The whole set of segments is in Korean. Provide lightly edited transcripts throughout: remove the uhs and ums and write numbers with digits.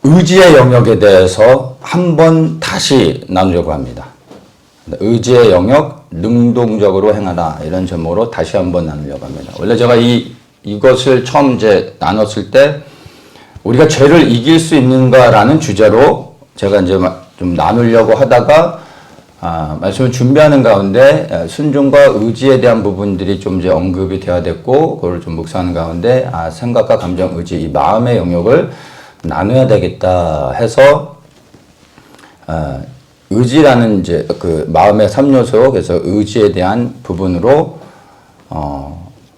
의지의 영역에 대해서 한번 다시 나누려고 합니다. 의지의 영역, 능동적으로 행하라, 이런 제목으로 다시 한번 나누려고 합니다. 원래 제가 이것을 처음 이제 나눴을 때 우리가 죄를 이길 수 있는가라는 주제로 제가 이제 좀 나누려고 하다가 말씀을 준비하는 가운데 순종과 의지에 대한 부분들이 좀 이제 언급이 되어야 됐고, 그걸 좀 묵상하는 가운데 생각과 감정, 의지, 이 마음의 영역을 나눠야 되겠다 해서 의지라는 이제 그 마음의 3요소, 그래서 의지에 대한 부분으로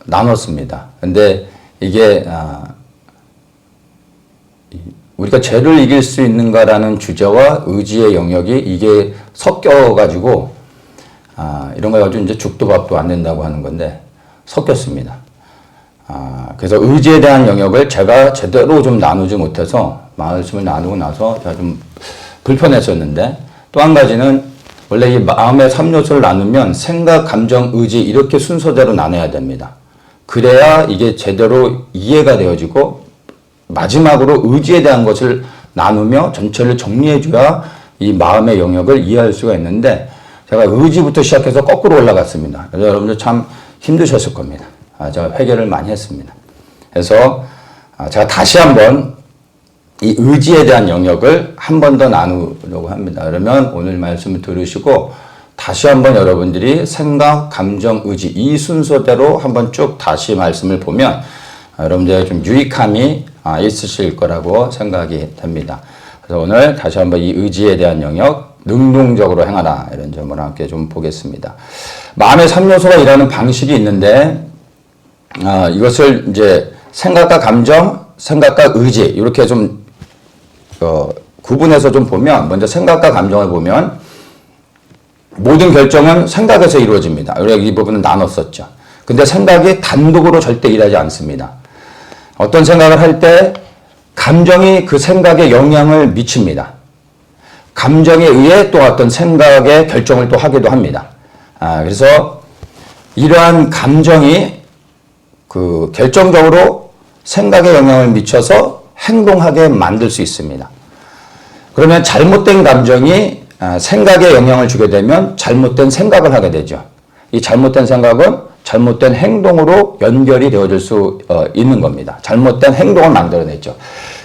나눴습니다. 근데 이게 우리가 죄를 이길 수 있는가라는 주제와 의지의 영역이 이게 섞여가지고 이런 거 가지고 이제 죽도 밥도 안 된다고 하는 건데 섞였습니다. 그래서 의지에 대한 영역을 제가 제대로 좀 나누지 못해서 말씀을 나누고 나서 제가 좀 불편했었는데, 또 한 가지는 원래 이 마음의 3요소를 나누면 생각, 감정, 의지 이렇게 순서대로 나눠야 됩니다. 그래야 이게 제대로 이해가 되어지고 마지막으로 의지에 대한 것을 나누며 전체를 정리해줘야 이 마음의 영역을 이해할 수가 있는데, 제가 의지부터 시작해서 거꾸로 올라갔습니다. 그래서 여러분들 참 힘드셨을 겁니다. 제가 회개를 많이 했습니다. 그래서 제가 다시 한번 이 의지에 대한 영역을 한 번 더 나누려고 합니다. 그러면 오늘 말씀을 들으시고 다시 한번 여러분들이 생각, 감정, 의지 이 순서대로 한번 쭉 다시 말씀을 보면 여러분들의 좀 유익함이 있으실 거라고 생각이 됩니다. 그래서 오늘 다시 한번 이 의지에 대한 영역, 능동적으로 행하라, 이런 점을 함께 좀 보겠습니다. 마음의 3요소가 일하는 방식이 있는데 이것을 이제 생각과 감정, 생각과 의지 이렇게 좀 구분해서 좀 보면, 먼저 생각과 감정을 보면 모든 결정은 생각에서 이루어집니다. 우리가 이 부분은 나눴었죠. 근데 생각이 단독으로 절대 일하지 않습니다. 어떤 생각을 할 때 감정이 그 생각에 영향을 미칩니다. 감정에 의해 또 어떤 생각의 결정을 또 하기도 합니다. 그래서 이러한 감정이 그 결정적으로 생각에 영향을 미쳐서 행동하게 만들 수 있습니다. 그러면 잘못된 감정이 생각에 영향을 주게 되면 잘못된 생각을 하게 되죠. 이 잘못된 생각은 잘못된 행동으로 연결이 되어질 수 있는 겁니다. 잘못된 행동을 만들어냈죠.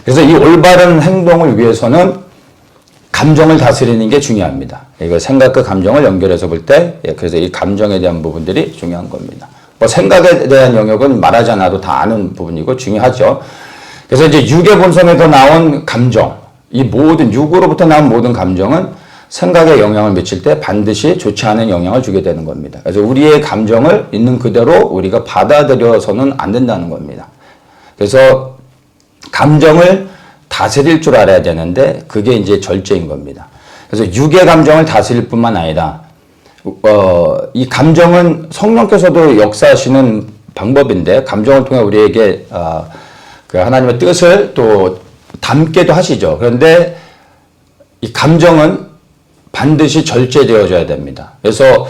그래서 이 올바른 행동을 위해서는 감정을 다스리는 게 중요합니다. 이거 생각과 감정을 연결해서 볼 때, 그래서 이 감정에 대한 부분들이 중요한 겁니다. 뭐 생각에 대한 영역은 말하지 않아도 다 아는 부분이고 중요하죠. 그래서 이제 육의 본성에서 나온 감정, 이 모든 육으로부터 나온 모든 감정은 생각에 영향을 미칠 때 반드시 좋지 않은 영향을 주게 되는 겁니다. 그래서 우리의 감정을 있는 그대로 우리가 받아들여서는 안 된다는 겁니다. 그래서 감정을 다스릴 줄 알아야 되는데 그게 이제 절제인 겁니다. 그래서 육의 감정을 다스릴 뿐만 아니라 이 감정은 성령께서도 역사하시는 방법인데, 감정을 통해 우리에게 그 하나님의 뜻을 또 담게도 하시죠. 그런데 이 감정은 반드시 절제되어져야 됩니다. 그래서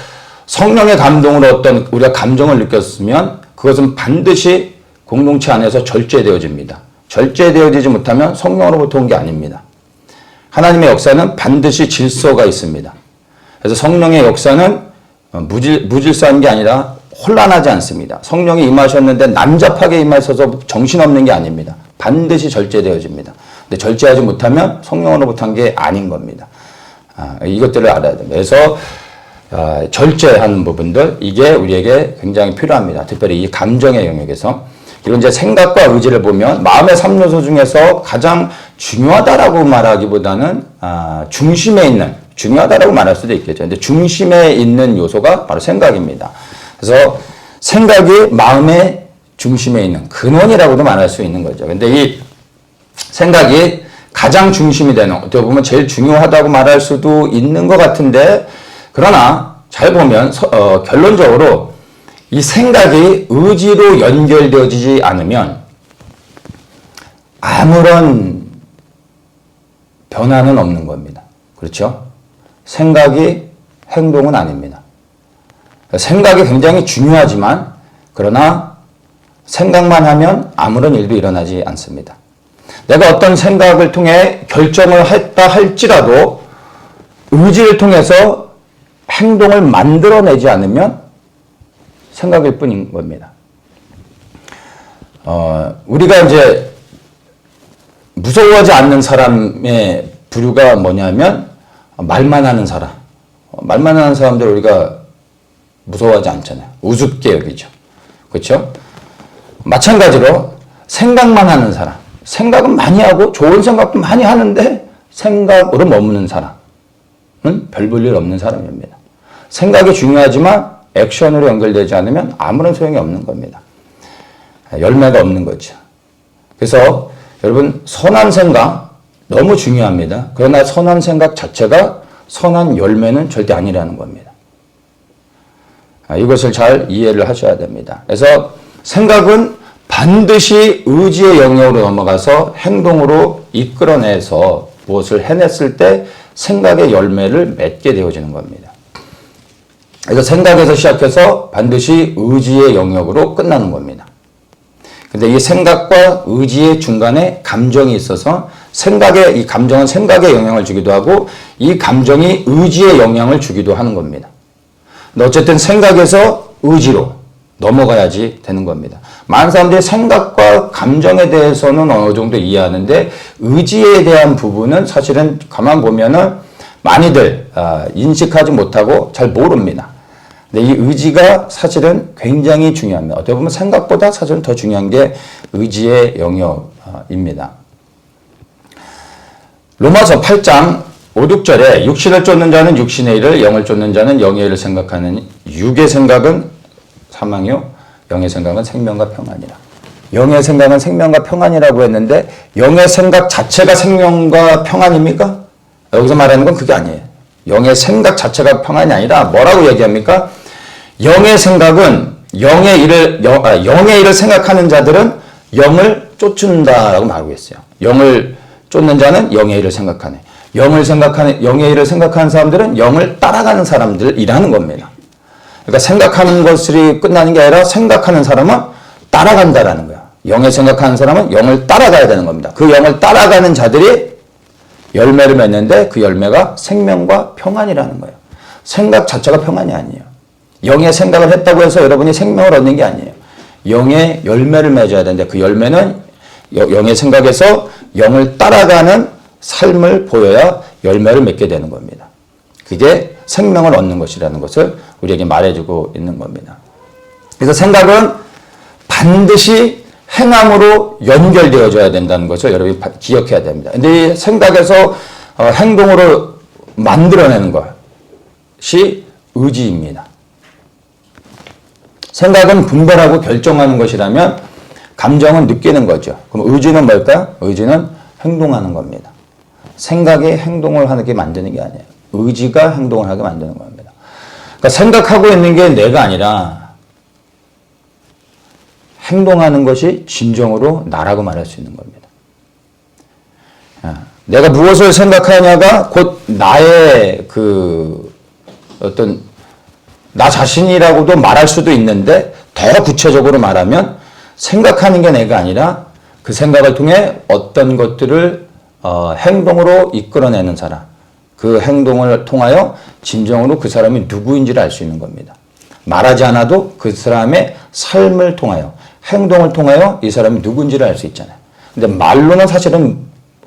성령의 감동으로 어떤 우리가 감정을 느꼈으면 그것은 반드시 공동체 안에서 절제되어집니다. 절제되어지지 못하면 성령으로부터 온 게 아닙니다. 하나님의 역사는 반드시 질서가 있습니다. 그래서 성령의 역사는 무질서한 게 아니라 혼란하지 않습니다. 성령이 임하셨는데 난잡하게 임하셔서 정신없는 게 아닙니다. 반드시 절제되어집니다. 근데 절제하지 못하면 성령으로부터 한 게 아닌 겁니다. 이것들을 알아야 됩니다. 그래서 절제하는 부분들, 이게 우리에게 굉장히 필요합니다. 특별히 이 감정의 영역에서. 그리고 이제 생각과 의지를 보면 마음의 3요소 중에서 가장 중요하다라고 말하기보다는 중심에 있는, 중요하다라고 말할 수도 있겠죠. 근데 중심에 있는 요소가 바로 생각입니다. 그래서 생각이 마음의 중심에 있는 근원이라고도 말할 수 있는 거죠. 근데 이 생각이 가장 중심이 되는, 어떻게 보면 제일 중요하다고 말할 수도 있는 것 같은데, 그러나 잘 보면 결론적으로 이 생각이 의지로 연결되어지지 않으면 아무런 변화는 없는 겁니다. 그렇죠? 생각이 행동은 아닙니다. 생각이 굉장히 중요하지만, 그러나 생각만 하면 아무런 일도 일어나지 않습니다. 내가 어떤 생각을 통해 결정을 했다 할지라도 의지를 통해서 행동을 만들어내지 않으면 생각일 뿐인 겁니다. 우리가 이제 무서워하지 않는 사람의 부류가 뭐냐면 말만 하는 사람. 말만 하는 사람들 우리가 무서워하지 않잖아요. 우습게 여기죠. 그렇죠? 마찬가지로 생각만 하는 사람. 생각은 많이 하고 좋은 생각도 많이 하는데 생각으로 머무는 사람은 별 볼 일 없는 사람입니다. 생각이 중요하지만 액션으로 연결되지 않으면 아무런 소용이 없는 겁니다. 열매가 없는 거죠. 그래서 여러분 선한 생각 너무 중요합니다. 그러나 선한 생각 자체가 선한 열매는 절대 아니라는 겁니다. 이것을 잘 이해를 하셔야 됩니다. 그래서 생각은 반드시 의지의 영역으로 넘어가서 행동으로 이끌어내서 무엇을 해냈을 때 생각의 열매를 맺게 되어지는 겁니다. 그래서 생각에서 시작해서 반드시 의지의 영역으로 끝나는 겁니다. 근데 이 생각과 의지의 중간에 감정이 있어서 이 감정은 생각에 영향을 주기도 하고 이 감정이 의지에 영향을 주기도 하는 겁니다. 근데 어쨌든 생각에서 의지로 넘어가야지 되는 겁니다. 많은 사람들이 생각과 감정에 대해서는 어느 정도 이해하는데 의지에 대한 부분은 사실은 가만 보면은 많이들 인식하지 못하고 잘 모릅니다. 근데 이 의지가 사실은 굉장히 중요합니다. 어떻게 보면 생각보다 사실은 더 중요한 게 의지의 영역입니다. 로마서 8장 5, 6절에 육신을 쫓는 자는 육신의 일을, 영을 쫓는 자는 영의 일을 생각하는 육의 생각은 사망이요 영의 생각은 생명과 평안이라. 영의 생각은 생명과 평안이라고 했는데 영의 생각 자체가 생명과 평안입니까? 여기서 말하는 건 그게 아니에요. 영의 생각 자체가 평안이 아니라 뭐라고 얘기합니까? 영의 생각은 영의 일을 생각하는 자들은 영을 쫓는다라고 말하고 있어요. 영을 쫓는 자는 영의 일을 생각하네. 영의 일을 생각하는 사람들은 영을 따라가는 사람들이라는 겁니다. 그러니까 생각하는 것이 끝나는 게 아니라 생각하는 사람은 따라간다라는 거야. 영에 생각하는 사람은 영을 따라가야 되는 겁니다. 그 영을 따라가는 자들이 열매를 맺는데 그 열매가 생명과 평안이라는 거예요. 생각 자체가 평안이 아니에요. 영의 생각을 했다고 해서 여러분이 생명을 얻는 게 아니에요. 영의 열매를 맺어야 되는데 그 열매는 영의 생각에서 영을 따라가는 삶을 보여야 열매를 맺게 되는 겁니다. 그게 생명을 얻는 것이라는 것을 우리에게 말해주고 있는 겁니다. 그래서 생각은 반드시 행함으로 연결되어져야 된다는 것을 여러분이 기억해야 됩니다. 근데 이 생각에서 행동으로 만들어내는 것이 의지입니다. 생각은 분별하고 결정하는 것이라면 감정은 느끼는 거죠. 그럼 의지는 뭘까요? 의지는 행동하는 겁니다. 생각이 행동을 하게 만드는 게 아니에요. 의지가 행동을 하게 만드는 겁니다. 그러니까 생각하고 있는 게 내가 아니라 행동하는 것이 진정으로 나라고 말할 수 있는 겁니다. 내가 무엇을 생각하냐가 곧 나의 나 자신이라고도 말할 수도 있는데 더 구체적으로 말하면 생각하는 게 내가 아니라 그 생각을 통해 어떤 것들을 행동으로 이끌어내는 사람, 그 행동을 통하여 진정으로 그 사람이 누구인지를 알 수 있는 겁니다. 말하지 않아도 그 사람의 삶을 통하여 행동을 통하여 이 사람이 누군지를 알 수 있잖아요. 근데 말로는 사실은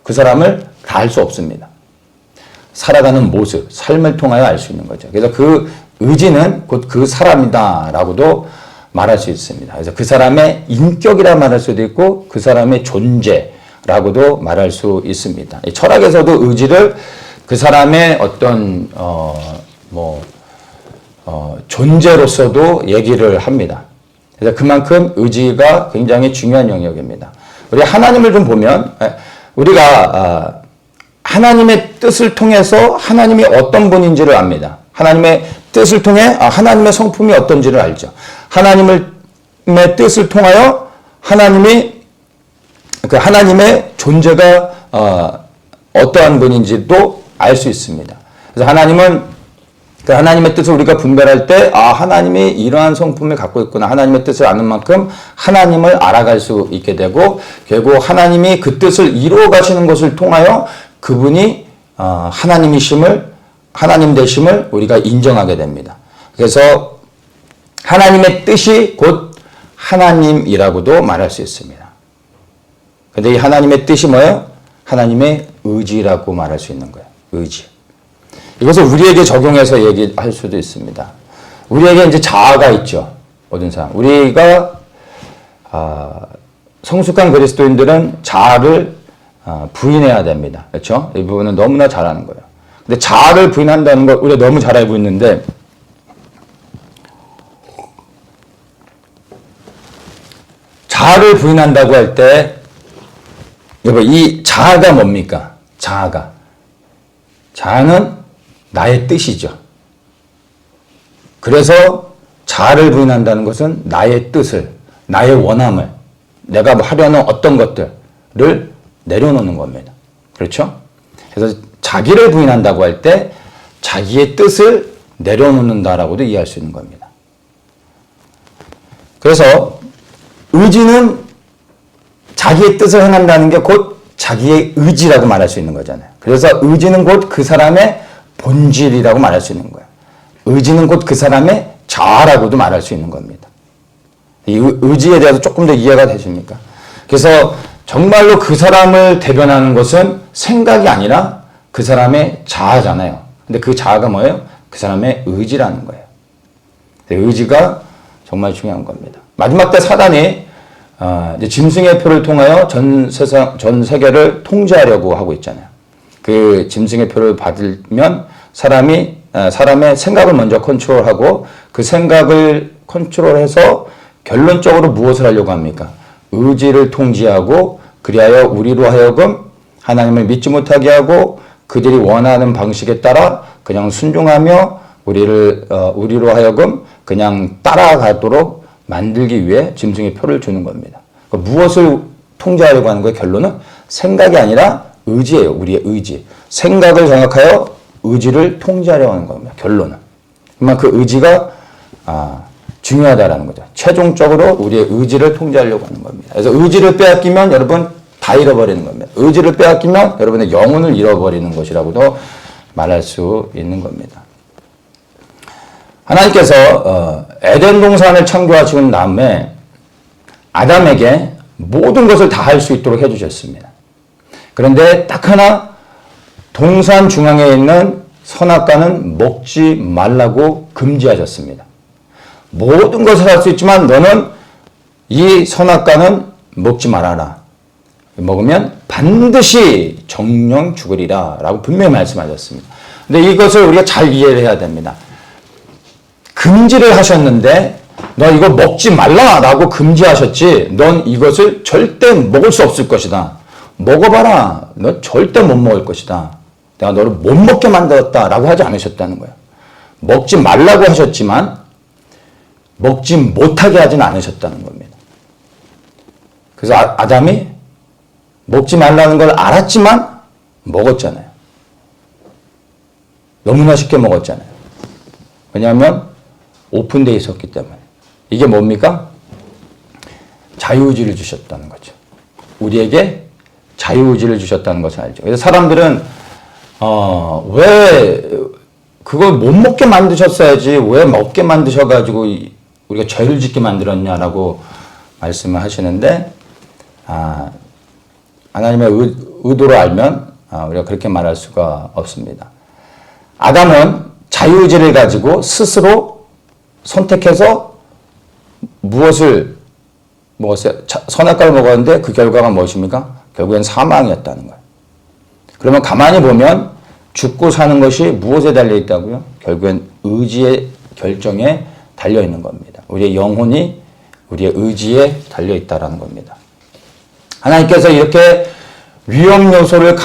그 사람을 다 알 수 없습니다. 살아가는 모습, 삶을 통하여 알 수 있는 거죠. 그래서 그 의지는 곧 그 사람이다라고도 말할 수 있습니다. 그래서 그 사람의 인격이라 말할 수도 있고 그 사람의 존재라고도 말할 수 있습니다. 철학에서도 의지를 그 사람의 어떤 존재로서도 얘기를 합니다. 그래서 그만큼 의지가 굉장히 중요한 영역입니다. 우리 하나님을 좀 보면 우리가 하나님의 뜻을 통해서 하나님이 어떤 분인지를 압니다. 하나님의 뜻을 통해 하나님의 성품이 어떤지를 알죠. 하나님의 뜻을 통하여 하나님의 존재가 어떠한 분인지도 알 수 있습니다. 그래서 하나님은 하나님의 뜻을 우리가 분별할 때, 하나님이 이러한 성품을 갖고 있구나. 하나님의 뜻을 아는 만큼 하나님을 알아갈 수 있게 되고, 결국 하나님이 그 뜻을 이루어 가시는 것을 통하여 그분이 하나님 되심을 우리가 인정하게 됩니다. 그래서 하나님의 뜻이 곧 하나님이라고도 말할 수 있습니다. 근데 이 하나님의 뜻이 뭐예요? 하나님의 의지라고 말할 수 있는 거예요. 의지. 이것을 우리에게 적용해서 얘기할 수도 있습니다. 우리에게 이제 자아가 있죠. 모든 사람. 우리가 성숙한 그리스도인들은 자아를 부인해야 됩니다. 그렇죠? 이 부분은 너무나 잘 아는 거예요. 근데 자아를 부인한다는 걸 우리가 너무 잘 알고 있는데, 자아를 부인한다고 할 때, 여러분, 이 자아가 뭡니까? 자아는 나의 뜻이죠. 그래서 자아를 부인한다는 것은 나의 뜻을, 나의 원함을, 내가 하려는 어떤 것들을 내려놓는 겁니다. 그렇죠? 그래서 자기를 부인한다고 할 때 자기의 뜻을 내려놓는다라고도 이해할 수 있는 겁니다. 그래서 의지는 자기의 뜻을 행한다는 게 곧 자기의 의지라고 말할 수 있는 거잖아요. 그래서 의지는 곧 그 사람의 본질이라고 말할 수 있는 거예요. 의지는 곧 그 사람의 자아라고도 말할 수 있는 겁니다. 이 의지에 대해서 조금 더 이해가 되십니까? 그래서 정말로 그 사람을 대변하는 것은 생각이 아니라 그 사람의 자아잖아요. 근데 그 자아가 뭐예요? 그 사람의 의지라는 거예요. 의지가 정말 중요한 겁니다. 마지막 때 사단이 이제 짐승의 표를 통하여 전 세계를 통제하려고 하고 있잖아요. 그 짐승의 표를 받으면 사람의 생각을 먼저 컨트롤하고, 그 생각을 컨트롤해서 결론적으로 무엇을 하려고 합니까? 의지를 통제하고, 그리하여 우리로 하여금 하나님을 믿지 못하게 하고, 그들이 원하는 방식에 따라 그냥 순종하며 우리로 하여금 그냥 따라가도록 만들기 위해 짐승의 표를 주는 겁니다. 그러니까 무엇을 통제하려고 하는 거예요? 결론은 생각이 아니라 의지예요. 우리의 의지. 생각을 장악하여 의지를 통제하려고 하는 겁니다. 결론은. 그러면 그 의지가 중요하다라는 거죠. 최종적으로 우리의 의지를 통제하려고 하는 겁니다. 그래서 의지를 빼앗기면 여러분 다 잃어버리는 겁니다. 의지를 빼앗기면 여러분의 영혼을 잃어버리는 것이라고도 말할 수 있는 겁니다. 하나님께서 에덴 동산을 창조하신 다음에 아담에게 모든 것을 다 할 수 있도록 해주셨습니다. 그런데 딱 하나, 동산 중앙에 있는 선악과는 먹지 말라고 금지하셨습니다. 모든 것을 할 수 있지만 너는 이 선악과는 먹지 말아라. 먹으면 반드시 정령 죽으리라 라고 분명히 말씀하셨습니다. 근데 이것을 우리가 잘 이해를 해야 됩니다. 금지를 하셨는데 너 이거 먹지 말라라고 금지하셨지, 넌 이것을 절대 먹을 수 없을 것이다. 먹어봐라. 너 절대 못 먹을 것이다. 내가 너를 못 먹게 만들었다라고 하지 않으셨다는 거예요. 먹지 말라고 하셨지만 먹지 못하게 하진 않으셨다는 겁니다. 그래서 아담이 먹지 말라는 걸 알았지만 먹었잖아요. 너무나 쉽게 먹었잖아요. 왜냐하면 오픈되어 있었기 때문에. 이게 뭡니까? 자유의지를 주셨다는 거죠. 우리에게 자유의지를 주셨다는 것을 알죠. 그래서 사람들은 왜 그걸 못 먹게 만드셨어야지 왜 먹게 만드셔가지고 우리가 죄를 짓게 만들었냐라고 말씀을 하시는데, 하나님의 의도를 알면 우리가 그렇게 말할 수가 없습니다. 아담은 자유의지를 가지고 스스로 선택해서 무엇을 먹었어요? 선악과를 먹었는데 그 결과가 무엇입니까? 결국엔 사망이었다는 거예요. 그러면 가만히 보면 죽고 사는 것이 무엇에 달려 있다고요? 결국엔 의지의 결정에 달려 있는 겁니다. 우리의 영혼이 우리의 의지에 달려 있다라는 겁니다. 하나님께서 이렇게 위험 요소를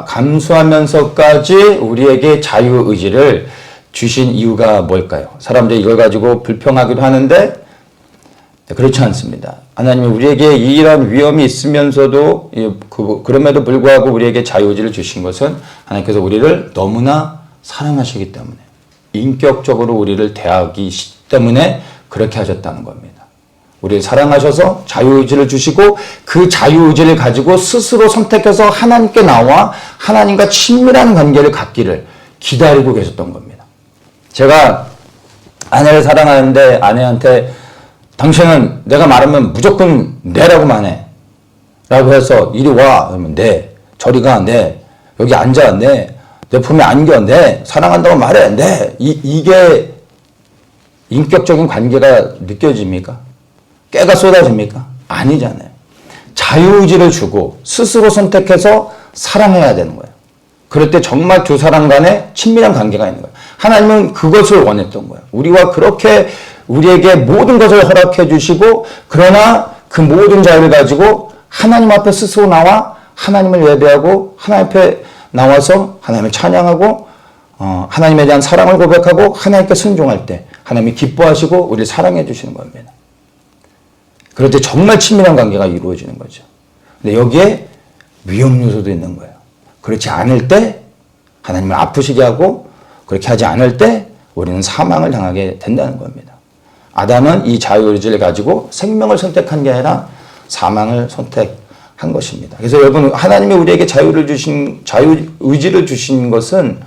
감수하면서까지 우리에게 자유의지를 주신 이유가 뭘까요? 사람들이 이걸 가지고 불평하기도 하는데 그렇지 않습니다. 하나님이 우리에게 이런 위험이 있으면서도 그럼에도 불구하고 우리에게 자유의지를 주신 것은 하나님께서 우리를 너무나 사랑하시기 때문에, 인격적으로 우리를 대하기 때문에 그렇게 하셨다는 겁니다. 우리를 사랑하셔서 자유의지를 주시고 그 자유의지를 가지고 스스로 선택해서 하나님께 나와 하나님과 친밀한 관계를 갖기를 기다리고 계셨던 겁니다. 제가 아내를 사랑하는데 아내한테 당신은 내가 말하면 무조건 네라고만 해 라고 해서 이리 와 그러면 네, 저리 가 네, 여기 앉아 네, 내 품에 안겨 네, 사랑한다고 말해 네. 이게 인격적인 관계가 느껴집니까? 깨가 쏟아집니까? 아니잖아요. 자유의지를 주고 스스로 선택해서 사랑해야 되는 거예요. 그럴 때 정말 두 사람 간에 친밀한 관계가 있는 거예요. 하나님은 그것을 원했던 거예요. 우리와 그렇게 우리에게 모든 것을 허락해 주시고 그러나 그 모든 자유를 가지고 하나님 앞에 스스로 나와 하나님을 예배하고 하나님 앞에 나와서 하나님을 찬양하고 하나님에 대한 사랑을 고백하고 하나님께 순종할 때 하나님이 기뻐하시고 우리를 사랑해 주시는 겁니다. 그럴 때 정말 친밀한 관계가 이루어지는 거죠. 근데 여기에 위험 요소도 있는 거예요. 그렇지 않을 때 하나님을 아프시게 하고 그렇게 하지 않을 때 우리는 사망을 당하게 된다는 겁니다. 아담은 이 자유의지를 가지고 생명을 선택한 게 아니라 사망을 선택한 것입니다. 그래서 여러분 하나님이 우리에게 자유의지를 주신 것은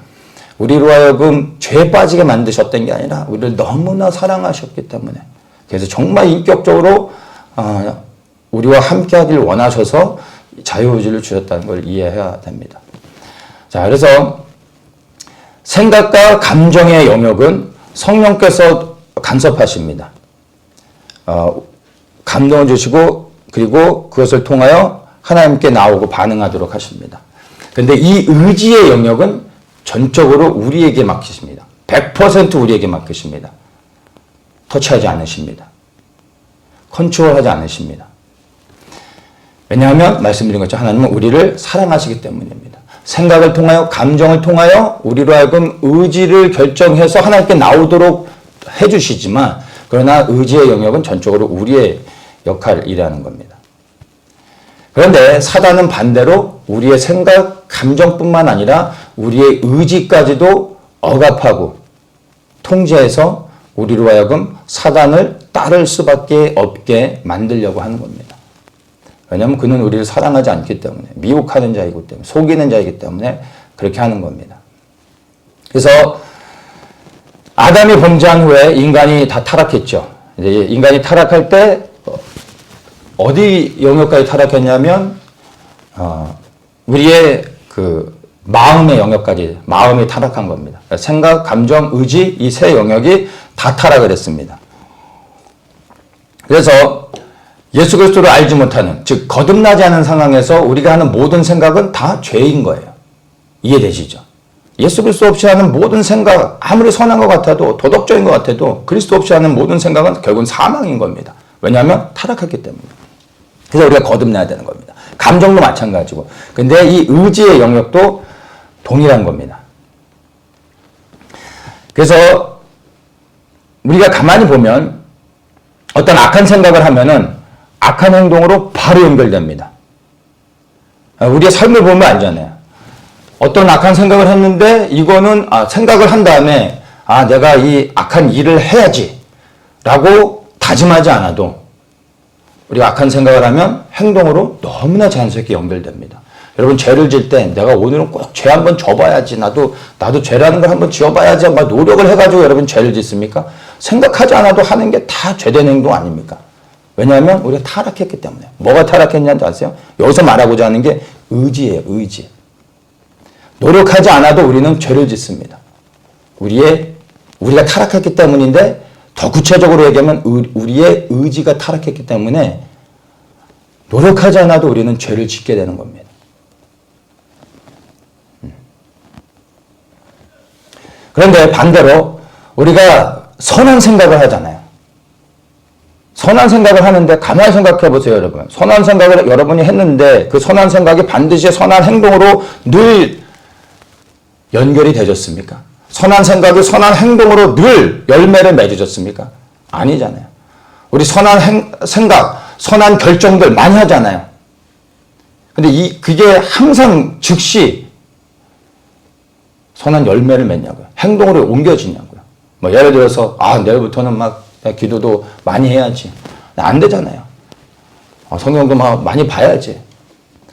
우리로 하여금 죄에 빠지게 만드셨던 게 아니라 우리를 너무나 사랑하셨기 때문에 그래서 정말 인격적으로 우리와 함께하기를 원하셔서 자유의지를 주셨다는 걸 이해해야 됩니다. 자, 그래서 생각과 감정의 영역은 성령께서 간섭하십니다. 감동을 주시고 그리고 그것을 통하여 하나님께 나오고 반응하도록 하십니다. 그런데 이 의지의 영역은 전적으로 우리에게 맡기십니다. 100% 우리에게 맡기십니다. 터치하지 않으십니다. 컨트롤하지 않으십니다. 왜냐하면 말씀드린 것처럼 하나님은 우리를 사랑하시기 때문입니다. 생각을 통하여 감정을 통하여 우리로 하여금 의지를 결정해서 하나님께 나오도록 해주시지만 그러나 의지의 영역은 전적으로 우리의 역할이라는 겁니다. 그런데 사단은 반대로 우리의 생각, 감정뿐만 아니라 우리의 의지까지도 억압하고 통제해서 우리로 하여금 사단을 따를 수밖에 없게 만들려고 하는 겁니다. 왜냐하면 그는 우리를 사랑하지 않기 때문에 미혹하는 자이기 때문에 속이는 자이기 때문에 그렇게 하는 겁니다. 그래서 아담이 범죄한 후에 인간이 다 타락했죠. 이제 인간이 타락할 때 어디 영역까지 타락했냐면 우리의 그 마음의 영역까지 마음이 타락한 겁니다. 생각, 감정, 의지 이 세 영역이 다 타락을 했습니다. 그래서 예수 그리스도를 알지 못하는 즉 거듭나지 않은 상황에서 우리가 하는 모든 생각은 다 죄인 거예요. 이해되시죠? 예수 그리스도 없이 하는 모든 생각 아무리 선한 것 같아도 도덕적인 것 같아도 그리스도 없이 하는 모든 생각은 결국은 사망인 겁니다. 왜냐하면 타락했기 때문에. 그래서 우리가 거듭나야 되는 겁니다. 감정도 마찬가지고. 근데 이 의지의 영역도 동일한 겁니다. 그래서 우리가 가만히 보면 어떤 악한 생각을 하면은 악한 행동으로 바로 연결됩니다. 우리의 삶을 보면 알잖아요. 어떤 악한 생각을 했는데 이거는 생각을 한 다음에 내가 이 악한 일을 해야지 라고 다짐하지 않아도 우리가 악한 생각을 하면 행동으로 너무나 자연스럽게 연결됩니다. 여러분 죄를 질 때 내가 오늘은 꼭 죄 한번 져봐야지 나도 죄라는 걸 한번 지어봐야지 막 노력을 해가지고 여러분 죄를 짓습니까? 생각하지 않아도 하는 게 다 죄된 행동 아닙니까? 왜냐하면 우리가 타락했기 때문에. 뭐가 타락했냐는 아세요? 여기서 말하고자 하는 게 의지예요. 의지. 노력하지 않아도 우리는 죄를 짓습니다. 우리가 타락했기 때문인데 더 구체적으로 얘기하면 우리의 의지가 타락했기 때문에 노력하지 않아도 우리는 죄를 짓게 되는 겁니다. 그런데 반대로 우리가 선한 생각을 하잖아요. 선한 생각을 하는데 가만히 생각해 보세요, 여러분. 선한 생각을 여러분이 했는데 그 선한 생각이 반드시 선한 행동으로 늘 연결이 되셨습니까? 선한 생각이 선한 행동으로 늘 열매를 맺으셨습니까? 아니잖아요. 우리 선한 생각, 선한 결정들 많이 하잖아요. 근데 그게 항상 즉시 선한 열매를 맺냐고요. 행동으로 옮겨지냐고요. 뭐 예를 들어서 내일부터는 막 기도도 많이 해야지. 안 되잖아요. 성경도 막 많이 봐야지.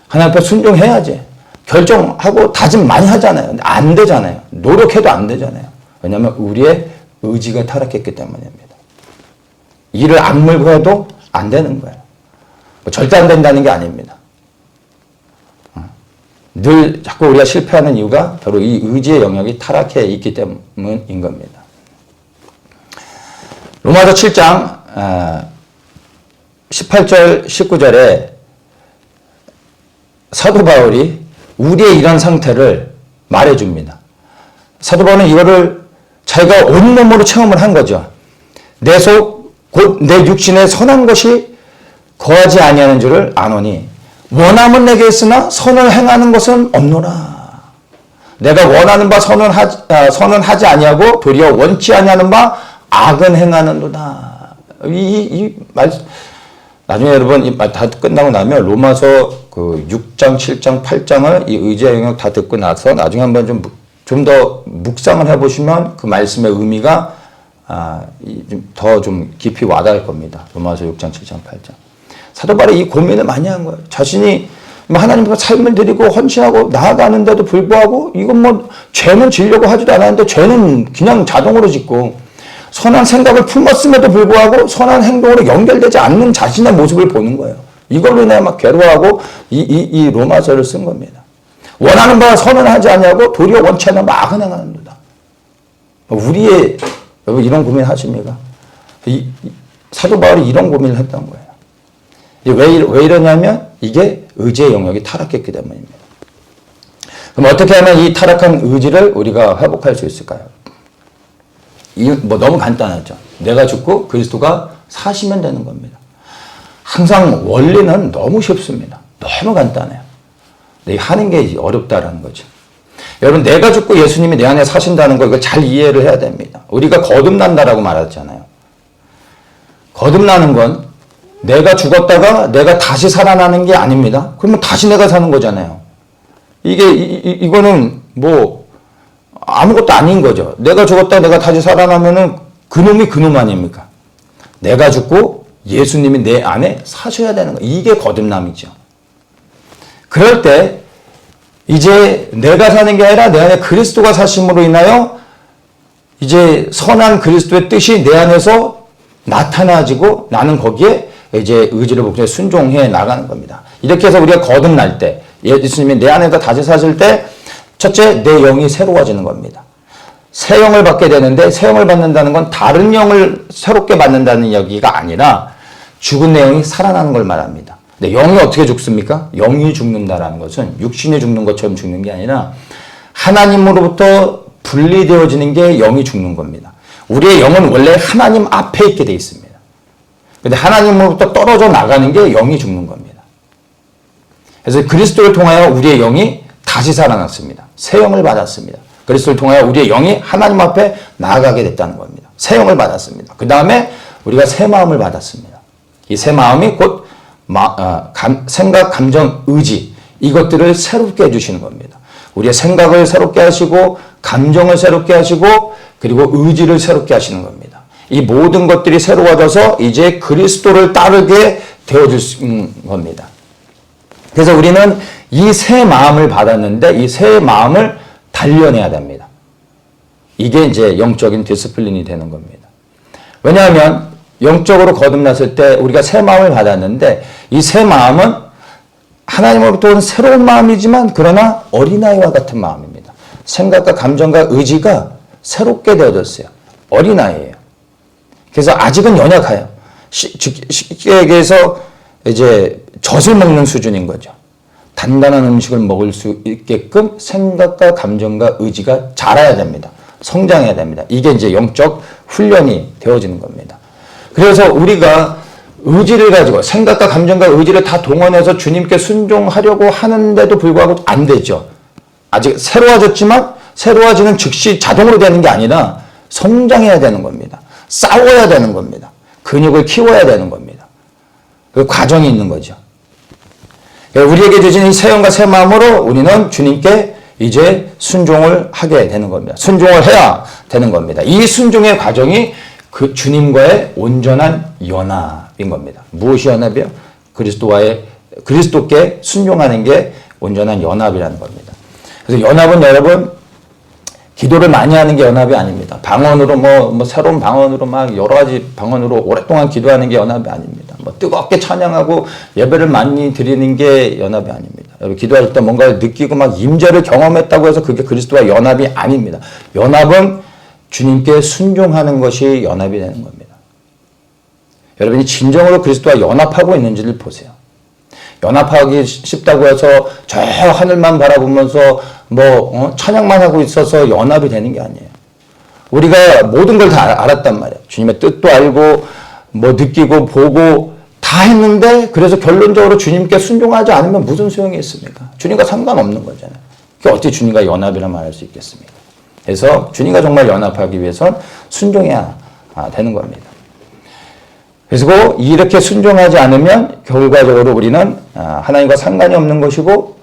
하나님 앞에 순종해야지. 결정하고 다짐 많이 하잖아요. 근데 안 되잖아요. 노력해도 안 되잖아요. 왜냐하면 우리의 의지가 타락했기 때문입니다. 이를 악물고 해도 안 되는 거예요. 절대 안 된다는 게 아닙니다. 늘 자꾸 우리가 실패하는 이유가 바로 이 의지의 영역이 타락해 있기 때문인 겁니다. 로마서 7장 18절 19절에 사도 바울이 우리의 이런 상태를 말해줍니다. 사도 바울은 이거를 자기가 온몸으로 체험을 한 거죠. 내 속 곧 내 육신에 선한 것이 거하지 아니하는 줄을 아노니 원함은 내게 있으나 선을 행하는 것은 없노라. 내가 원하는 바 선은 하지 아니하고 도리어 원치 아니하는 바 악은 행하는도다. 이 말 나중에 여러분 이 말 다 끝나고 나면 로마서 그 6장, 7장, 8장을 이 의지의 영역 다 듣고 나서 나중에 한번 좀 더 묵상을 해보시면 그 말씀의 의미가 더 좀 깊이 와닿을 겁니다. 로마서 6장, 7장, 8장. 사도 바울이 이 고민을 많이 한 거예요. 자신이 하나님 앞에 삶을 드리고 헌신하고 나아가는데도 불구하고 이건 뭐 죄는 지려고 하지도 않았는데 죄는 그냥 자동으로 짓고 선한 생각을 품었음에도 불구하고 선한 행동으로 연결되지 않는 자신의 모습을 보는 거예요. 이걸로 인해 막 괴로워하고 이 로마서를 쓴 겁니다. 원하는 바와 선은 하지 아니하고 도리어 원치 않는 바 악은 행하는도다. 여러분 이런 고민 하십니까? 사도 바울이 이런 고민을 했던 거예요. 왜 이러냐면 이게 의지의 영역이 타락했기 때문입니다. 그럼 어떻게 하면 이 타락한 의지를 우리가 회복할 수 있을까요? 너무 간단하죠. 내가 죽고 그리스도가 사시면 되는 겁니다. 항상 원리는 너무 쉽습니다. 너무 간단해요. 근데 하는 게 어렵다라는 거죠. 여러분 내가 죽고 예수님이 내 안에 사신다는 거 이걸 잘 이해를 해야 됩니다. 우리가 거듭난다라고 말했잖아요. 거듭나는 건 내가 죽었다가 내가 다시 살아나는 게 아닙니다. 그러면 다시 내가 사는 거잖아요. 이거는 뭐 아무것도 아닌 거죠. 내가 죽었다 내가 다시 살아나면은 그놈이 그놈 아닙니까? 내가 죽고 예수님이 내 안에 사셔야 되는 거예요. 이게 거듭남이죠. 그럴 때 이제 내가 사는 게 아니라 내 안에 그리스도가 사심으로 인하여 이제 선한 그리스도의 뜻이 내 안에서 나타나지고 나는 거기에 이제 의지를 복종해 순종해 나가는 겁니다. 이렇게 해서 우리가 거듭날 때 예수님이 내 안에서 다시 사실 때 첫째 내 영이 새로워지는 겁니다. 새 영을 받게 되는데 새 영을 받는다는 건 다른 영을 새롭게 받는다는 이야기가 아니라 죽은 내 영이 살아나는 걸 말합니다. 근데 영이 어떻게 죽습니까? 영이 죽는다라는 것은 육신이 죽는 것처럼 죽는 게 아니라 하나님으로부터 분리되어지는 게 영이 죽는 겁니다. 우리의 영은 원래 하나님 앞에 있게 돼 있습니다. 근데 하나님으로부터 떨어져 나가는 게 영이 죽는 겁니다. 그래서 그리스도를 통하여 우리의 영이 다시 살아났습니다. 새 영을 받았습니다. 그리스도를 통하여 우리의 영이 하나님 앞에 나아가게 됐다는 겁니다. 새 영을 받았습니다. 그 다음에 우리가 새 마음을 받았습니다. 이 새 마음이 곧 생각, 감정, 의지 이것들을 새롭게 해주시는 겁니다. 우리의 생각을 새롭게 하시고 감정을 새롭게 하시고 그리고 의지를 새롭게 하시는 겁니다. 이 모든 것들이 새로워져서 이제 그리스도를 따르게 되어줄 겁니다. 그래서 우리는 이 새 마음을 받았는데 이 새 마음을 단련해야 됩니다. 이게 이제 영적인 디스플린이 되는 겁니다. 왜냐하면 영적으로 거듭났을 때 우리가 새 마음을 받았는데 이 새 마음은 하나님으로부터 온 새로운 마음이지만 그러나 어린아이와 같은 마음입니다. 생각과 감정과 의지가 새롭게 되어졌어요. 어린아이예요. 그래서 아직은 연약해요. 쉽게 얘기해서 이제 젖을 먹는 수준인 거죠. 단단한 음식을 먹을 수 있게끔 생각과 감정과 의지가 자라야 됩니다. 성장해야 됩니다. 이게 이제 영적 훈련이 되어지는 겁니다. 그래서 우리가 의지를 가지고 생각과 감정과 의지를 다 동원해서 주님께 순종하려고 하는데도 불구하고 안 되죠. 아직 새로워졌지만 새로워지는 즉시 자동으로 되는 게 아니라 성장해야 되는 겁니다. 싸워야 되는 겁니다. 근육을 키워야 되는 겁니다. 그 과정이 있는 거죠. 우리에게 주신 이 새 영과 새 마음으로 우리는 주님께 이제 순종을 하게 되는 겁니다. 순종을 해야 되는 겁니다. 이 순종의 과정이 그 주님과의 온전한 연합인 겁니다. 무엇이 연합이요? 그리스도께 순종하는 게 온전한 연합이라는 겁니다. 그래서 연합은 여러분 기도를 많이 하는 게 연합이 아닙니다. 방언으로 뭐 새로운 방언으로 막 여러 가지 방언으로 오랫동안 기도하는 게 연합이 아닙니다. 뭐 뜨겁게 찬양하고 예배를 많이 드리는 게 연합이 아닙니다. 여러분 기도할 때 뭔가 느끼고 막 임재를 경험했다고 해서 그게 그리스도와 연합이 아닙니다. 연합은 주님께 순종하는 것이 연합이 되는 겁니다. 여러분이 진정으로 그리스도와 연합하고 있는지를 보세요. 연합하기 쉽다고 해서 저 하늘만 바라보면서 찬양만 하고 있어서 연합이 되는 게 아니에요. 우리가 모든 걸 다 알았단 말이에요. 주님의 뜻도 알고 느끼고 보고 다 했는데 그래서 결론적으로 주님께 순종하지 않으면 무슨 소용이 있습니까? 주님과 상관없는 거잖아요. 그게 어떻게 주님과 연합이라 말할 수 있겠습니까? 그래서 주님과 정말 연합하기 위해선 순종해야 되는 겁니다. 그래서 이렇게 순종하지 않으면 결과적으로 우리는 하나님과 상관이 없는 것이고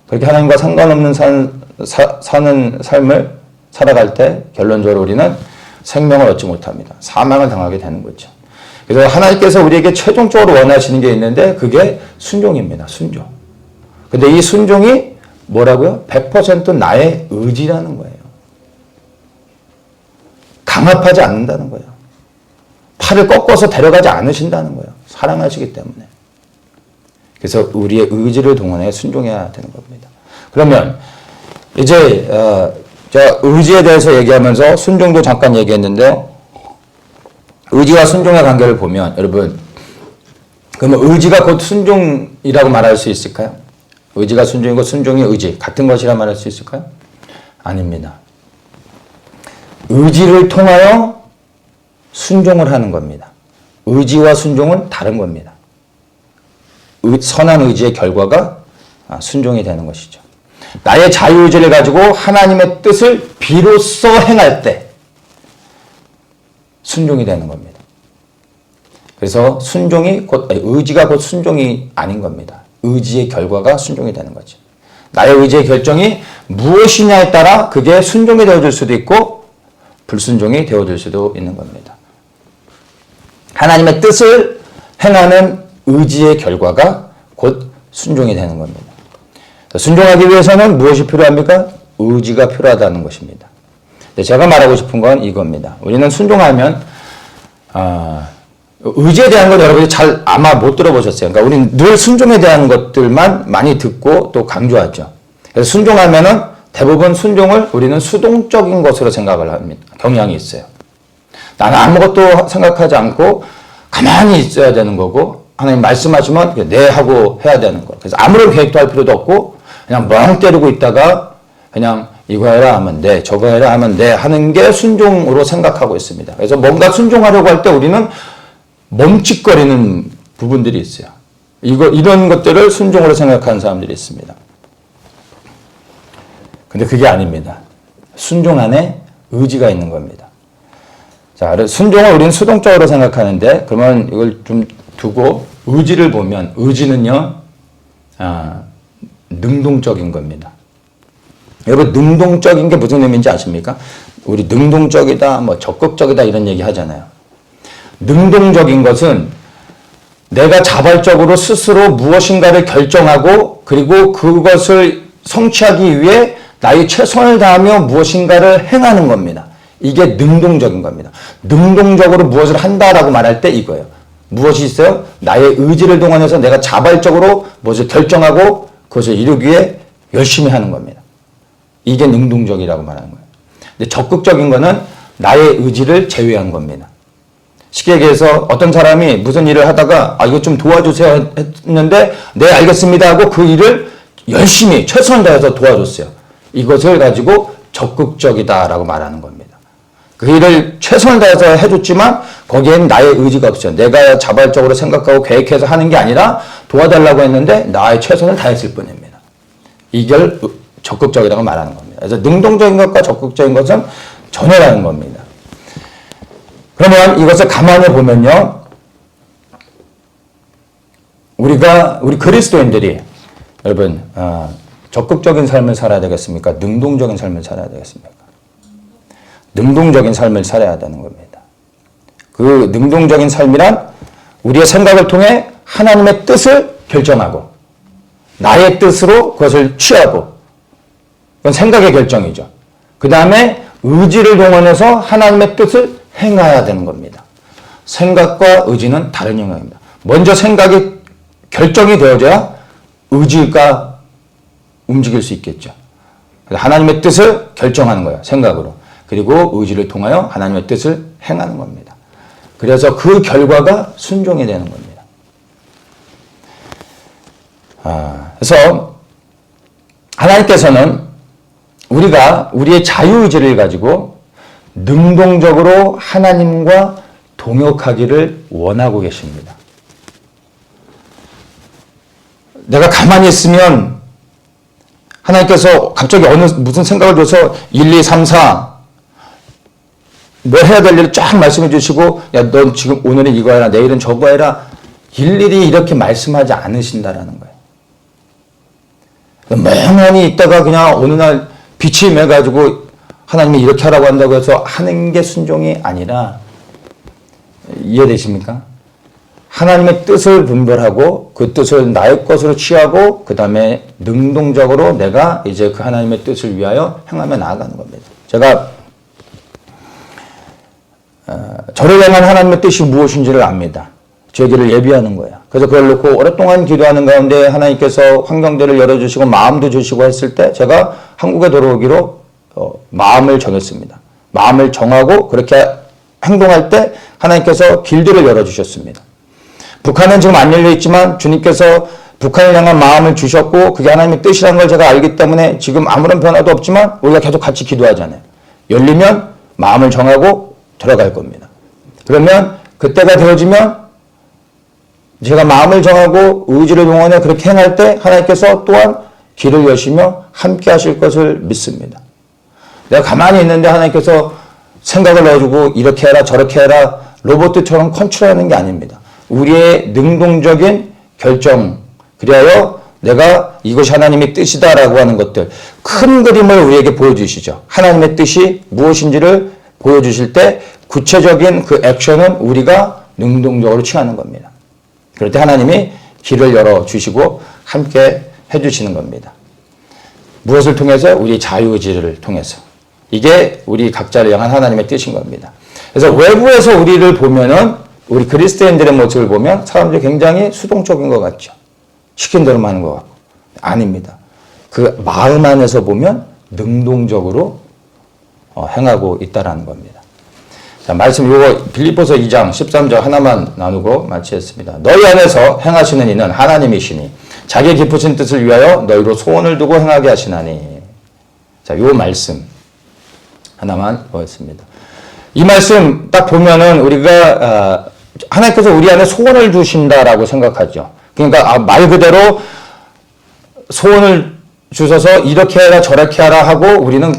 그렇게 하나님과 상관없는 사는 삶을 살아갈 때 결론적으로 우리는 생명을 얻지 못합니다. 사망을 당하게 되는 거죠. 그래서 하나님께서 우리에게 최종적으로 원하시는 게 있는데 그게 순종입니다. 순종. 근데 이 순종이 뭐라고요? 100% 나의 의지라는 거예요. 강압하지 않는다는 거예요. 팔을 꺾어서 데려가지 않으신다는 거예요. 사랑하시기 때문에. 그래서 우리의 의지를 동원해 순종해야 되는 겁니다. 그러면 이제 제가 의지에 대해서 얘기하면서 순종도 잠깐 얘기했는데 의지와 순종의 관계를 보면 여러분 그러면 의지가 곧 순종이라고 말할 수 있을까요? 의지가 순종이고 순종이 의지 같은 것이라 말할 수 있을까요? 아닙니다. 의지를 통하여 순종을 하는 겁니다. 의지와 순종은 다른 겁니다. 선한 의지의 결과가 순종이 되는 것이죠. 나의 자유의지를 가지고 하나님의 뜻을 비로소 행할 때 순종이 되는 겁니다. 그래서 의지가 곧 순종이 아닌 겁니다. 의지의 결과가 순종이 되는 거죠. 나의 의지의 결정이 무엇이냐에 따라 그게 순종이 되어줄 수도 있고 불순종이 되어줄 수도 있는 겁니다. 하나님의 뜻을 행하는 의지의 결과가 곧 순종이 되는 겁니다. 순종하기 위해서는 무엇이 필요합니까? 의지가 필요하다는 것입니다. 제가 말하고 싶은 건 이겁니다. 우리는 순종하면 의지에 대한 걸 여러분이 잘 아마 못 들어보셨어요. 그러니까 우리는 늘 순종에 대한 것들만 많이 듣고 또 강조하죠. 그래서 순종하면은 대부분 순종을 우리는 수동적인 것으로 생각을 합니다. 경향이 있어요. 나는 아무것도 생각하지 않고 가만히 있어야 되는 거고 하나님 말씀하시면 네 하고 해야 되는 거. 그래서 아무런 계획도 할 필요도 없고 그냥 멍 때리고 있다가 그냥 이거 해라 하면 네, 저거 해라 하면 네 하는 게 순종으로 생각하고 있습니다. 그래서 뭔가 순종하려고 할 때 우리는 멈칫거리는 부분들이 있어요. 이런 것들을 순종으로 생각하는 사람들이 있습니다. 근데 그게 아닙니다. 순종 안에 의지가 있는 겁니다. 자, 순종을 우리는 수동적으로 생각하는데 그러면 이걸 좀 두고 의지를 보면 의지는요, 능동적인 겁니다. 여러분, 능동적인 게 무슨 의미인지 아십니까? 우리 능동적이다, 적극적이다 이런 얘기 하잖아요. 능동적인 것은 내가 자발적으로 스스로 무엇인가를 결정하고 그리고 그것을 성취하기 위해 나의 최선을 다하며 무엇인가를 행하는 겁니다. 이게 능동적인 겁니다. 능동적으로 무엇을 한다라고 말할 때 이거예요. 무엇이 있어요? 나의 의지를 동원해서 내가 자발적으로 무엇을 결정하고 그것을 이루기 위해 열심히 하는 겁니다. 이게 능동적이라고 말하는 거예요. 근데 적극적인 거는 나의 의지를 제외한 겁니다. 쉽게 얘기해서 어떤 사람이 무슨 일을 하다가 이거 좀 도와주세요 했는데 네 알겠습니다 하고 그 일을 열심히 최선을 다해서 도와줬어요. 이것을 가지고 적극적이다라고 말하는 겁니다. 그 일을 최선을 다해서 해줬지만 거기에는 나의 의지가 없어요. 내가 자발적으로 생각하고 계획해서 하는 게 아니라 도와달라고 했는데 나의 최선을 다했을 뿐입니다. 이걸 적극적이라고 말하는 겁니다. 그래서 능동적인 것과 적극적인 것은 전혀 다른 겁니다. 그러면 이것을 가만히 보면요. 우리 그리스도인들이 여러분 적극적인 삶을 살아야 되겠습니까? 능동적인 삶을 살아야 되겠습니까? 능동적인 삶을 살아야 되는 겁니다. 그 능동적인 삶이란 우리의 생각을 통해 하나님의 뜻을 결정하고 나의 뜻으로 그것을 취하고 그건 생각의 결정이죠. 그 다음에 의지를 동원해서 하나님의 뜻을 행해야 되는 겁니다. 생각과 의지는 다른 영역입니다. 먼저 생각이 결정이 되어져야 의지가 움직일 수 있겠죠. 하나님의 뜻을 결정하는 거예요. 생각으로. 그리고 의지를 통하여 하나님의 뜻을 행하는 겁니다. 그래서 그 결과가 순종이 되는 겁니다. 그래서 하나님께서는 우리가 우리의 자유의지를 가지고 능동적으로 하나님과 동역하기를 원하고 계십니다. 내가 가만히 있으면 하나님께서 갑자기 무슨 생각을 줘서 1, 2, 3, 4 뭘 해야 될 일을 쫙 말씀해 주시고 야, 넌 지금 오늘은 이거 해라 내일은 저거 해라 일일이 이렇게 말씀하지 않으신다라는 거예요. 멍하니 있다가 그냥 어느 날 빛이 임해가지고 하나님이 이렇게 하라고 한다고 해서 하는 게 순종이 아니라 이해되십니까? 하나님의 뜻을 분별하고 그 뜻을 나의 것으로 취하고 그 다음에 능동적으로 내가 이제 그 하나님의 뜻을 위하여 행하며 나아가는 겁니다. 제가 저를 향한 하나님의 뜻이 무엇인지를 압니다. 제 길을 예비하는 거예요. 그래서 그걸 놓고 오랫동안 기도하는 가운데 하나님께서 환경들을 열어주시고 마음도 주시고 했을 때 제가 한국에 돌아오기로 마음을 정했습니다. 마음을 정하고 그렇게 행동할 때 하나님께서 길들을 열어주셨습니다. 북한은 지금 안 열려 있지만 주님께서 북한을 향한 마음을 주셨고 그게 하나님의 뜻이라는 걸 제가 알기 때문에 지금 아무런 변화도 없지만 우리가 계속 같이 기도하잖아요. 열리면 마음을 정하고 들어갈 겁니다. 그러면 그때가 되어지면 제가 마음을 정하고 의지를 동원해 그렇게 행할 때 하나님께서 또한 길을 여시며 함께 하실 것을 믿습니다. 내가 가만히 있는데 하나님께서 생각을 넣어주고 이렇게 해라 저렇게 해라 로봇처럼 컨트롤하는 게 아닙니다. 우리의 능동적인 결정 그리하여 내가 이것이 하나님의 뜻이다라고 하는 것들 큰 그림을 우리에게 보여주시죠. 하나님의 뜻이 무엇인지를 보여주실 때 구체적인 그 액션은 우리가 능동적으로 취하는 겁니다. 그럴 때 하나님이 길을 열어주시고 함께 해주시는 겁니다. 무엇을 통해서? 우리 자유의지를 통해서. 이게 우리 각자를 향한 하나님의 뜻인 겁니다. 그래서 외부에서 우리를 보면은 우리 그리스도인들의 모습을 보면 사람들이 굉장히 수동적인 것 같죠. 시킨 대로만 하는 것 같고. 아닙니다. 그 마음 안에서 보면 능동적으로 행하고 있다라는 겁니다. 자, 말씀 요거 빌립보서 2장 13절 하나만 나누고 마치겠습니다. 너희 안에서 행하시는 이는 하나님이시니 자기의 깊으신 뜻을 위하여 너희로 소원을 두고 행하게 하시나니. 자, 요 말씀 하나만 보겠습니다. 이 말씀 딱 보면은 우리가 하나님께서 우리 안에 소원을 주신다라고 생각하죠. 그러니까 말 그대로 소원을 주셔서 이렇게 해라 저렇게 하라 하고 우리는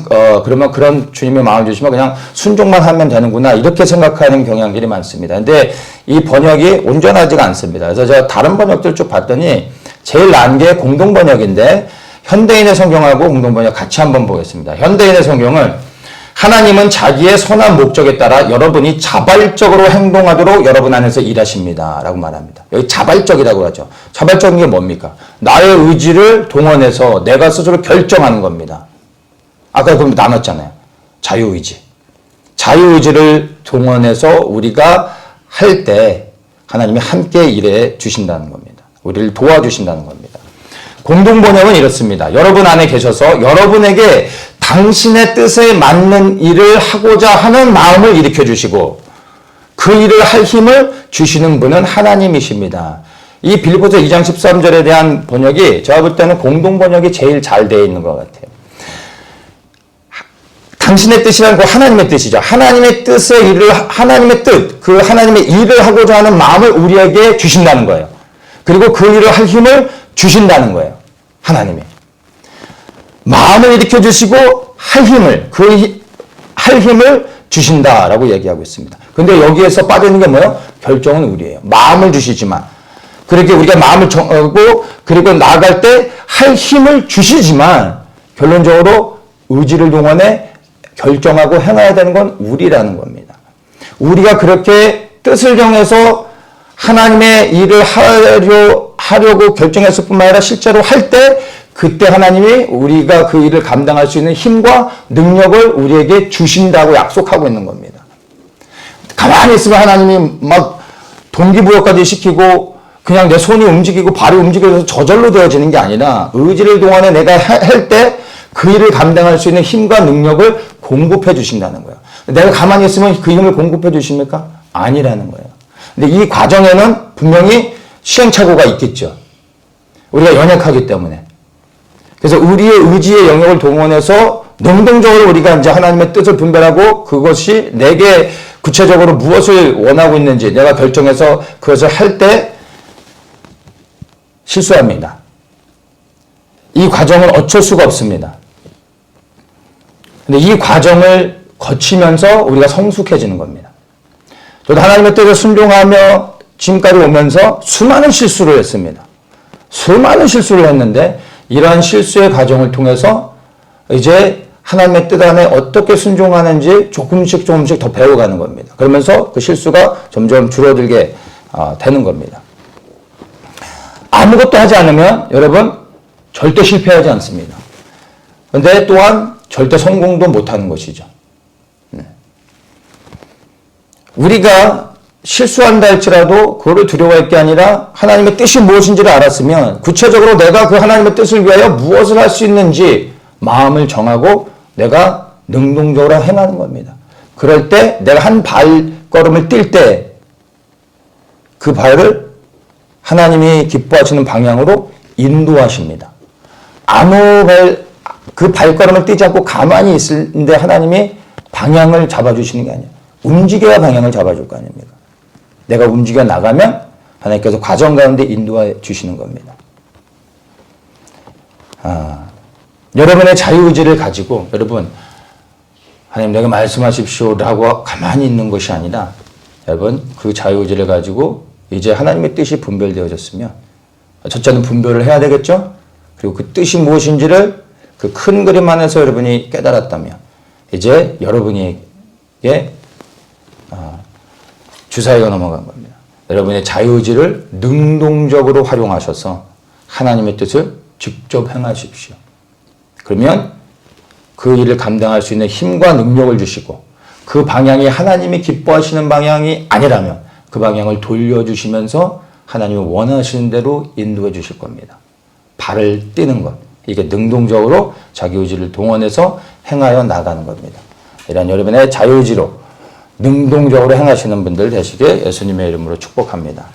그러면 그런 주님의 마음을 주시면 그냥 순종만 하면 되는구나 이렇게 생각하는 경향들이 많습니다. 근데 이 번역이 온전하지가 않습니다. 그래서 제가 다른 번역들 쭉 봤더니 제일 나은 게 공동번역인데 현대인의 성경하고 공동번역 같이 한번 보겠습니다. 현대인의 성경은 하나님은 자기의 선한 목적에 따라 여러분이 자발적으로 행동하도록 여러분 안에서 일하십니다. 라고 말합니다. 여기 자발적이라고 하죠. 자발적인 게 뭡니까? 나의 의지를 동원해서 내가 스스로 결정하는 겁니다. 아까 그럼 나눴잖아요. 자유의지. 자유의지를 동원해서 우리가 할 때 하나님이 함께 일해 주신다는 겁니다. 우리를 도와주신다는 겁니다. 공동번역은 이렇습니다. 여러분 안에 계셔서 여러분에게 당신의 뜻에 맞는 일을 하고자 하는 마음을 일으켜 주시고 그 일을 할 힘을 주시는 분은 하나님이십니다. 이 빌립보서 2장 13절에 대한 번역이 제가 볼 때는 공동번역이 제일 잘 되어 있는 것 같아요. 당신의 뜻이라는 건 하나님의 뜻이죠. 하나님의 뜻의 일을, 하나님의 뜻, 그 하나님의 일을 하고자 하는 마음을 우리에게 주신다는 거예요. 그리고 그 일을 할 힘을 주신다는 거예요. 하나님이. 마음을 일으켜 주시고 할 힘을, 할 힘을 주신다라고 얘기하고 있습니다. 근데 여기에서 빠지는 게 뭐예요? 결정은 우리예요. 마음을 주시지만 그렇게 우리가 마음을 정하고 그리고 나아갈 때 할 힘을 주시지만 결론적으로 의지를 동원해 결정하고 행해야 되는 건 우리라는 겁니다. 우리가 그렇게 뜻을 정해서 하나님의 일을 하려고 결정했을 뿐만 아니라 실제로 할 때 그때 하나님이 우리가 그 일을 감당할 수 있는 힘과 능력을 우리에게 주신다고 약속하고 있는 겁니다. 가만히 있으면 하나님이 막 동기부여까지 시키고 그냥 내 손이 움직이고 발이 움직여서 저절로 되어지는 게 아니라 의지를 동안에 내가 할 때 그 일을 감당할 수 있는 힘과 능력을 공급해 주신다는 거예요. 내가 가만히 있으면 그 힘을 공급해 주십니까? 아니라는 거예요. 근데 이 과정에는 분명히 시행착오가 있겠죠. 우리가 연약하기 때문에. 그래서 우리의 의지의 영역을 동원해서 능동적으로 우리가 이제 하나님의 뜻을 분별하고 그것이 내게 구체적으로 무엇을 원하고 있는지 내가 결정해서 그것을 할 때 실수합니다. 이 과정은 어쩔 수가 없습니다. 근데 이 과정을 거치면서 우리가 성숙해지는 겁니다. 저도 하나님의 뜻에 순종하며 지금까지 오면서 수많은 실수를 했습니다. 수많은 실수를 했는데 이러한 실수의 과정을 통해서 이제 하나님의 뜻 안에 어떻게 순종하는지 조금씩 더 배워가는 겁니다. 그러면서 그 실수가 점점 줄어들게 되는 겁니다. 아무것도 하지 않으면 여러분 절대 실패하지 않습니다. 그런데 또한 절대 성공도 못하는 것이죠. 우리가 실수한다 할지라도 그거를 두려워할 게 아니라 하나님의 뜻이 무엇인지를 알았으면 구체적으로 내가 그 하나님의 뜻을 위하여 무엇을 할 수 있는지 마음을 정하고 내가 능동적으로 행하는 겁니다. 그럴 때 내가 한 발걸음을 뛸 때 그 발을 하나님이 기뻐하시는 방향으로 인도하십니다. 그 발걸음을 뛰지 않고 가만히 있는데 하나님이 방향을 잡아주시는 게 아니에요. 움직여야 방향을 잡아줄 거 아닙니까? 내가 움직여 나가면 하나님께서 과정 가운데 인도해 주시는 겁니다. 여러분의 자유의지를 가지고 여러분 하나님 내가 말씀하십시오라고 가만히 있는 것이 아니라 여러분 그 자유의지를 가지고 이제 하나님의 뜻이 분별되어졌으면 첫째는 분별을 해야 되겠죠? 그리고 그 뜻이 무엇인지를 그 큰 그림 안에서 여러분이 깨달았다면 이제 여러분에게 주사위가 넘어간 겁니다. 여러분의 자유의지를 능동적으로 활용하셔서 하나님의 뜻을 직접 행하십시오. 그러면 그 일을 감당할 수 있는 힘과 능력을 주시고 그 방향이 하나님이 기뻐하시는 방향이 아니라면 그 방향을 돌려주시면서 하나님이 원하시는 대로 인도해 주실 겁니다. 발을 떼는 것. 이게 능동적으로 자기의지를 동원해서 행하여 나가는 겁니다. 이런 여러분의 자유의지로 능동적으로 행하시는 분들 되시길 예수님의 이름으로 축복합니다.